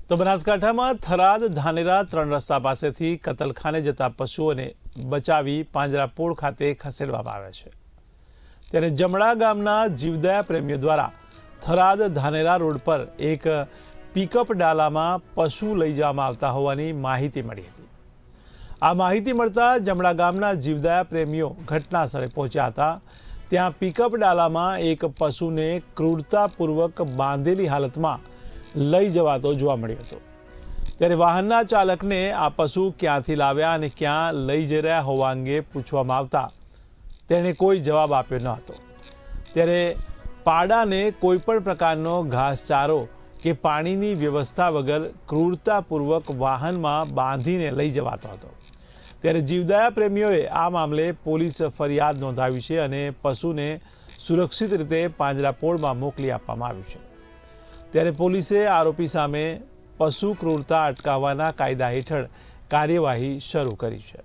તો બનાસકાંઠામાં થરાદ ધાનેરા 3 રસ્તા પાસેથી કતલખાને જતા પશુઓને બચાવી પાંજરાપોળ ખાતે ખસેડવામાં આવ્યા છે। ત્યારે જમણા ગામના જીવદયા પ્રેમીઓ દ્વારા થરાદ ધાનેરા રોડ પર એક પિકઅપ ડાલામાં પશુ લઈ જવામાં આવતા હોવાની માહિતી મળી હતી। આ માહિતી મળતા જમણા ગામના જીવદયા પ્રેમીઓ ઘટના સ્થળે પહોંચ્યા હતા। ત્યાં પિકઅપ ડાલામાં એક પશુને ક્રૂરતાપૂર્વક બાંધેલી હાલતમાં લઈ જવાતો જોવા મળ્યો હતો। ત્યારે વાહનના ચાલકને આ પશુ ક્યાંથી લાવ્યા અને ક્યાં લઈ જઈ રહ્યા હોવા અંગે પૂછવામાં આવતા તેણે કોઈ જવાબ આપ્યો ન હતો। ત્યારે પાડાને કોઈ પણ પ્રકારનો ઘાસચારો કે પાણીની વ્યવસ્થા વગર ક્રૂરતાપૂર્વક વાહનમાં બાંધીને લઈ જવાતો હતો। ત્યારે જીવદયા પ્રેમીઓએ આ મામલે પોલીસ ફરિયાદ નોંધાવી છે અને પશુને સુરક્ષિત રીતે પાંજરાપોળમાં મોકલી આપવામાં આવ્યું છે। ત્યારે પોલીસે આરોપી સામે પશુ ક્રૂરતા અટકાવવાના કાયદા હેઠળ કાર્યવાહી શરૂ કરી છે।